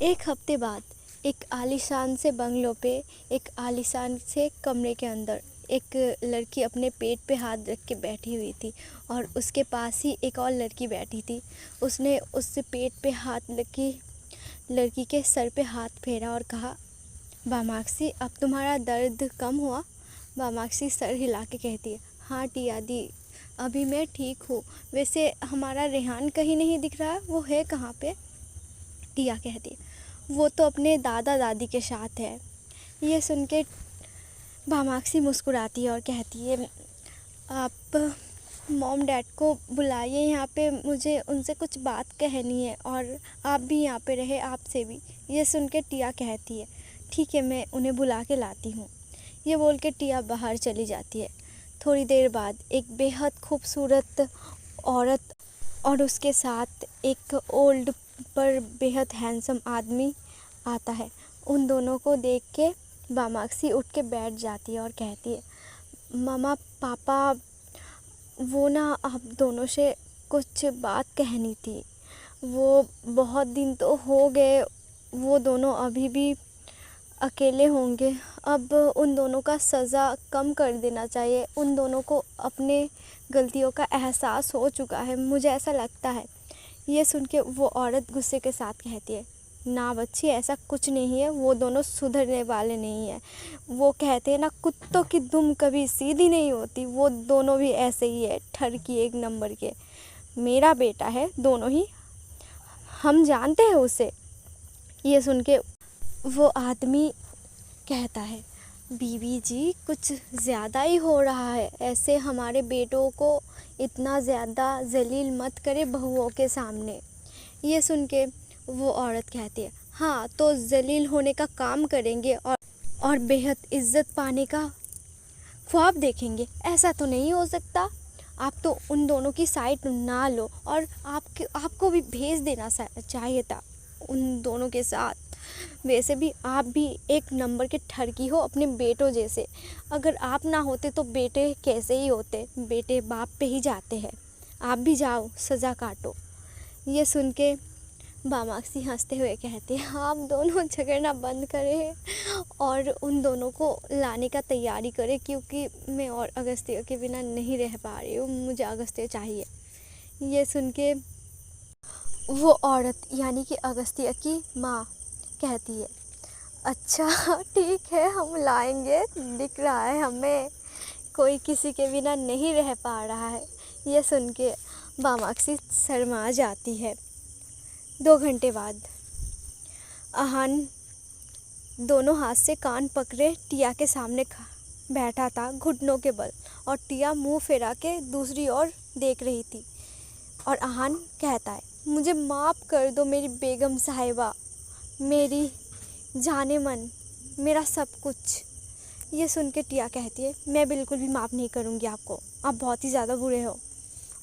एक हफ्ते बाद एक आलीशान से बंगलों पे, एक आलीशान से कमरे के अंदर एक लड़की अपने पेट पे हाथ रख के बैठी हुई थी और उसके पास ही एक और लड़की बैठी थी। उसने उससे पेट पे हाथ रखी लड़की के सर पे हाथ फेरा और कहा, बामाक्सी अब तुम्हारा दर्द कम हुआ? बामाक्सी सर हिला के कहती है, हाँ टिया दी, अभी मैं ठीक हूँ। वैसे हमारा रेहान कहीं नहीं दिख रहा, वो है कहाँ पे? टिया कहती है, वो तो अपने दादा दादी के साथ है। ये सुन के भामाक्सी मुस्कुराती है और कहती है, आप मॉम डैड को बुलाइए यहाँ पे, मुझे उनसे कुछ बात कहनी है और आप भी यहाँ पे रहे, आपसे भी। ये सुन के टिया कहती है, ठीक है, मैं उन्हें बुला के लाती हूँ। ये बोल के टिया बाहर चली जाती है। थोड़ी देर बाद एक बेहद खूबसूरत औरत और उसके साथ एक ओल्ड पर बेहद हैंडसम आदमी आता है। उन दोनों को देख के बामाक्सी उठ के बैठ जाती है और कहती है, मामा पापा, वो ना आप दोनों से कुछ बात कहनी थी। वो बहुत दिन तो हो गए, वो दोनों अभी भी अकेले होंगे। अब उन दोनों का सज़ा कम कर देना चाहिए। उन दोनों को अपने गलतियों का एहसास हो चुका है, मुझे ऐसा लगता है। ये सुन के वो औरत गुस्से के साथ कहती है, ना बच्ची, ऐसा कुछ नहीं है, वो दोनों सुधरने वाले नहीं हैं। वो कहते हैं ना, कुत्तों की दुम कभी सीधी नहीं होती, वो दोनों भी ऐसे ही है, ठरकी एक नंबर के। मेरा बेटा है, दोनों ही, हम जानते हैं उसे। ये सुन के वो आदमी कहता है, बीवी जी कुछ ज़्यादा ही हो रहा है, ऐसे हमारे बेटों को इतना ज़्यादा जलील मत करे बहुओं के सामने। ये सुन के वो औरत कहती है, हाँ तो जलील होने का काम करेंगे और बेहद इज्जत पाने का ख्वाब देखेंगे, ऐसा तो नहीं हो सकता। आप तो उन दोनों की साइड ना लो और आपको भी भेज देना चाहिए था उन दोनों के साथ। वैसे भी आप भी एक नंबर के ठरकी हो अपने बेटों जैसे। अगर आप ना होते तो बेटे कैसे ही होते, बेटे बाप पे ही जाते हैं। आप भी जाओ, सज़ा काटो। ये सुन के बामाक्सी हंसते हुए कहते हैं, आप दोनों झगड़ना बंद करें और उन दोनों को लाने का तैयारी करें, क्योंकि मैं और अगस्त्य के बिना नहीं रह पा रही हूँ, मुझे अगस्त्य चाहिए। ये सुन के वो औरत यानी कि अगस्त्य की माँ कहती है, अच्छा ठीक है, हम लाएंगे, दिख रहा है हमें कोई किसी के बिना नहीं रह पा रहा है। ये सुन के बामाक्सी शर्मा जाती है। 2 घंटे बाद अहान दोनों हाथ से कान पकड़े टिया के सामने बैठा था घुटनों के बल, और टिया मुंह फेरा के दूसरी ओर देख रही थी। और अहान कहता है, मुझे माफ़ कर दो मेरी बेगम साहिबा, मेरी जाने मन, मेरा सब कुछ। ये सुन के टिया कहती है, मैं बिल्कुल भी माफ़ नहीं करूँगी आपको, आप बहुत ही ज़्यादा बुरे हो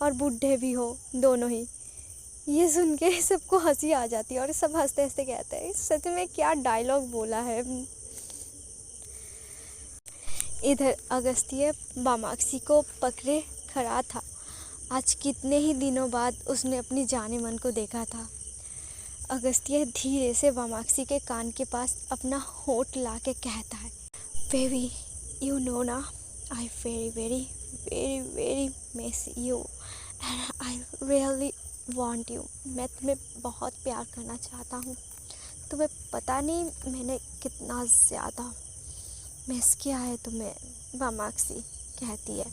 और बूढ़े भी हो, दोनों ही। ये सुन के सबको हंसी आ जाती है और सब हंसते हंसते कहते हैं, सच में क्या डायलॉग बोला है। इधर अगस्त्य बामाक्सी को पकड़े खड़ा था। आज कितने ही दिनों बाद उसने अपनी जाने मन को देखा था। अगस्त्य धीरे से बामाक्सी के कान के पास अपना होठ ला के कहता है, बेबी यू नो ना, I very very very very miss you and I really want you. मैं तुम्हें बहुत प्यार करना चाहता हूँ, तुम्हें पता नहीं मैंने कितना ज़्यादा मिस किया है तुम्हें। बामाक्सी कहती है,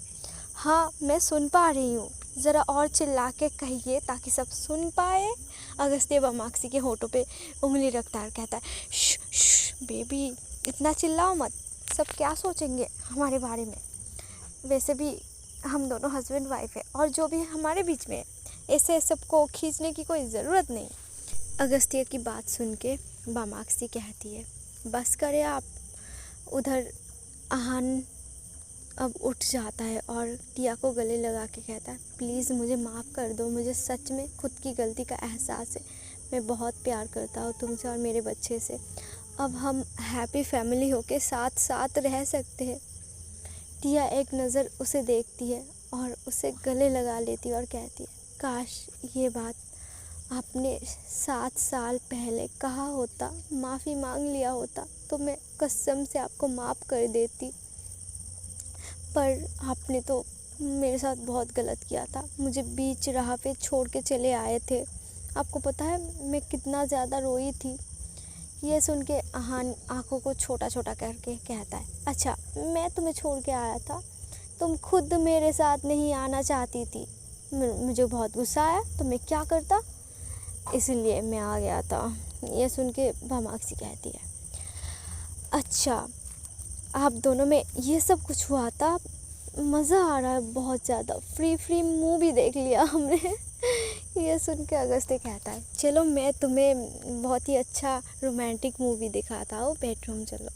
हाँ मैं सुन पा रही हूँ, ज़रा और चिल्ला के कहिए ताकि सब सुन पाए। अगस्त्य बामाक्सी के होठों पे उंगली रखता है, कहता है, श्श बेबी, इतना चिल्लाओ मत, सब क्या सोचेंगे हमारे बारे में। वैसे भी हम दोनों हस्बैंड वाइफ है और जो भी हमारे बीच में है, ऐसे सबको खींचने की कोई ज़रूरत नहीं। अगस्त्य की बात सुन के बामाक्सी कहती है, बस करें आप। उधर अहान अब उठ जाता है और टिया को गले लगा के कहता है, प्लीज़ मुझे माफ़ कर दो, मुझे सच में खुद की गलती का एहसास है, मैं बहुत प्यार करता हूँ तुमसे और मेरे बच्चे से। अब हम हैप्पी फैमिली होके साथ साथ रह सकते हैं। टिया एक नज़र उसे देखती है और उसे गले लगा लेती है और कहती है, काश ये बात आपने 7 साल पहले कहा होता, माफ़ी मांग लिया होता तो मैं कसम से आपको माफ़ कर देती। पर आपने तो मेरे साथ बहुत गलत किया था, मुझे बीच राह पे छोड़ के चले आए थे। आपको पता है मैं कितना ज़्यादा रोई थी। ये सुन के अहान आँखों को छोटा छोटा करके कहता है, अच्छा मैं तुम्हें छोड़ के आया था, तुम खुद मेरे साथ नहीं आना चाहती थी। मुझे बहुत गुस्सा आया तो मैं क्या करता, इसलिए मैं आ गया था। ये सुन के भामाक्षी कहती है, अच्छा आप दोनों में ये सब कुछ हुआ था, मज़ा आ रहा है बहुत ज़्यादा, फ्री मूवी देख लिया हमने। ये सुन के अगस्त्य कहता है, चलो मैं तुम्हें बहुत ही अच्छा रोमांटिक मूवी दिखाता हूँ, बेडरूम चलो।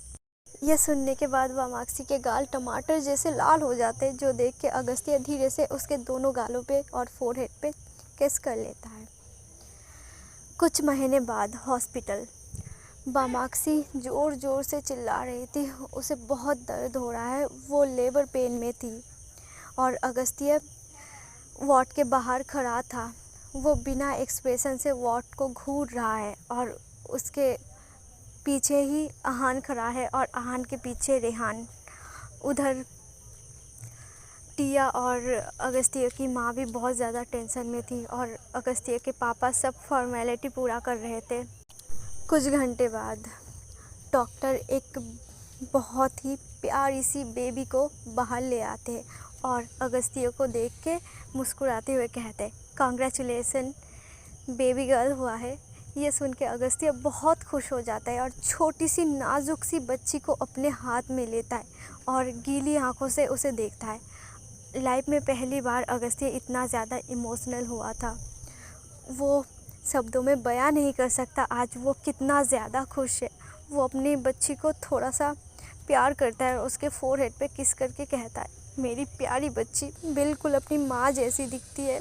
यह सुनने के बाद वामाक्षी के गाल टमाटर जैसे लाल हो जाते, जो देख के अगस्त्य धीरे से उसके दोनों गालों पे और फोरहेड पे किस कर लेता है। कुछ महीने बाद हॉस्पिटल। वामाक्षी ज़ोर ज़ोर से चिल्ला रही थी, उसे बहुत दर्द हो रहा है, वो लेबर पेन में थी और अगस्त्य वार्ड के बाहर खड़ा था। वो बिना एक्सप्रेशन से वार्ड को घूर रहा है और उसके पीछे ही अहान खड़ा है और अहान के पीछे रेहान। उधर टिया और अगस्त्य की माँ भी बहुत ज़्यादा टेंशन में थी और अगस्त्य के पापा सब फॉर्मेलिटी पूरा कर रहे थे। कुछ घंटे बाद डॉक्टर एक बहुत ही प्यारी सी बेबी को बाहर ले आते हैं और अगस्त्य को देख के मुस्कुराते हुए कहते हैं, कांग्रेचुलेसन बेबी गर्ल हुआ है। ये सुन के अगस्त्य बहुत खुश हो जाता है और छोटी सी नाजुक सी बच्ची को अपने हाथ में लेता है और गीली आंखों से उसे देखता है। लाइफ में पहली बार अगस्त्य इतना ज़्यादा इमोशनल हुआ था, वो शब्दों में बयां नहीं कर सकता आज वो कितना ज़्यादा खुश है। वो अपनी बच्ची को थोड़ा सा प्यार करता है और उसके फोरहेड पे किस करके कहता है, मेरी प्यारी बच्ची बिल्कुल अपनी माँ जैसी दिखती है।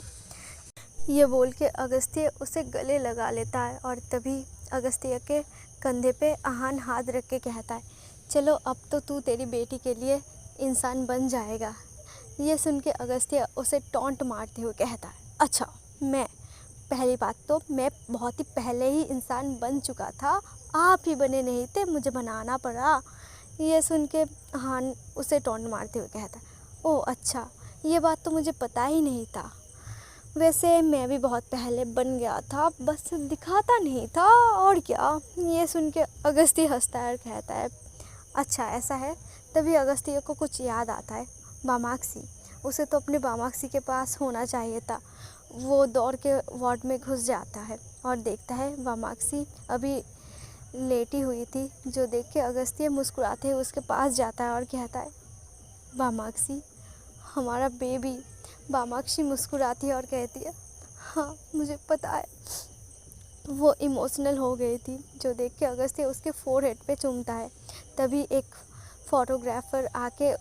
ये बोल के अगस्त्य उसे गले लगा लेता है और तभी अगस्त्य के कंधे पे अहान हाथ रख के कहता है, चलो अब तो तू तेरी बेटी के लिए इंसान बन जाएगा। ये सुन के अगस्त्य उसे टॉन्ट मारते हुए कहता है, अच्छा मैं, पहली बात तो मैं बहुत ही पहले ही इंसान बन चुका था, आप ही बने नहीं थे, मुझे बनाना पड़ा। ये सुन के अहान उसे टॉन्ट मारते हुए कहता है, ओह अच्छा, ये बात तो मुझे पता ही नहीं था, वैसे मैं भी बहुत पहले बन गया था, बस दिखाता नहीं था और क्या। ये सुन के अगस्त्य हंसता है और कहता है, अच्छा ऐसा है। तभी अगस्त्य को कुछ याद आता है, वामाक्षी, उसे तो अपने वामाक्षी के पास होना चाहिए था। वो दौड़ के वार्ड में घुस जाता है और देखता है वामाक्षी अभी लेटी हुई थी, जो देख के अगस्त्य मुस्कुराते हुए उसके पास जाता है और कहता है, वामाक्षी हमारा बेबी। वामाक्षी मुस्कुराती है और कहती है, हाँ मुझे पता है। वो इमोशनल हो गई थी, जो देख के अगस्त्य उसके फोरहेड पे चूमता है। तभी एक फोटोग्राफर आके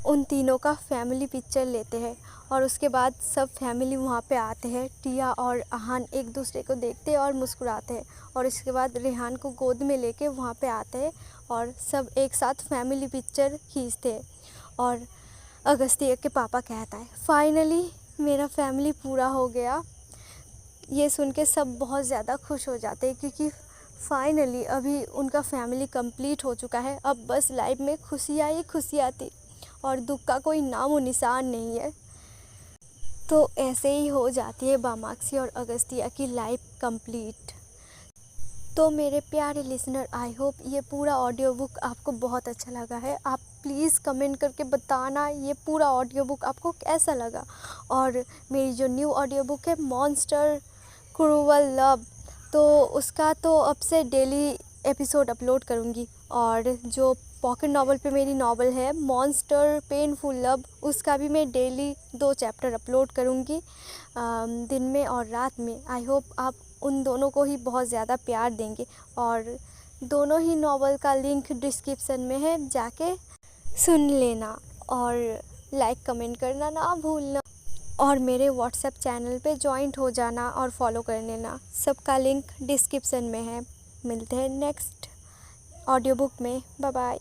उन तीनों का फैमिली पिक्चर लेते हैं और उसके बाद सब फैमिली वहाँ पे आते हैं। टिया और अहान एक दूसरे को देखते हैं और मुस्कुराते हैं और इसके बाद रेहान को गोद में लेके वहाँ पे आते हैं और सब एक साथ फैमिली पिक्चर खींचते हैं। और अगस्त्य के पापा कहता है, फाइनली मेरा फैमिली पूरा हो गया। ये सुन के सब बहुत ज़्यादा खुश हो जाते हैं क्योंकि फाइनली अभी उनका फैमिली कंप्लीट हो चुका है। अब बस लाइफ में खुशियाँ ही खुशियाँ थी और दुख का कोई नाम और निशान नहीं है। तो ऐसे ही हो जाती है वामाक्षी और अगस्त्य की लाइफ कंप्लीट। तो मेरे प्यारे लिसनर, आई होप ये पूरा ऑडियो बुक आपको बहुत अच्छा लगा है। आप प्लीज़ कमेंट करके बताना ये पूरा ऑडियो बुक आपको कैसा लगा। और मेरी जो न्यू ऑडियो बुक है मॉन्स्टर क्रूअल लव, तो उसका तो अब से डेली एपिसोड अपलोड करूँगी। और जो पॉकेट नॉवल पे मेरी नॉवल है मॉन्स्टर पेनफुल लव, उसका भी मैं डेली 2 चैप्टर अपलोड करूँगी दिन में और रात में। आई होप आप उन दोनों को ही बहुत ज़्यादा प्यार देंगे। और दोनों ही नॉवल का लिंक डिस्क्रिप्शन में है, जाके सुन लेना और लाइक कमेंट करना ना भूलना। और मेरे व्हाट्सएप चैनल पे जॉइंट हो जाना और फॉलो कर लेना, सबका लिंक डिस्क्रिप्शन में है। मिलते हैं नेक्स्ट ऑडियो बुक में, बाय बाय।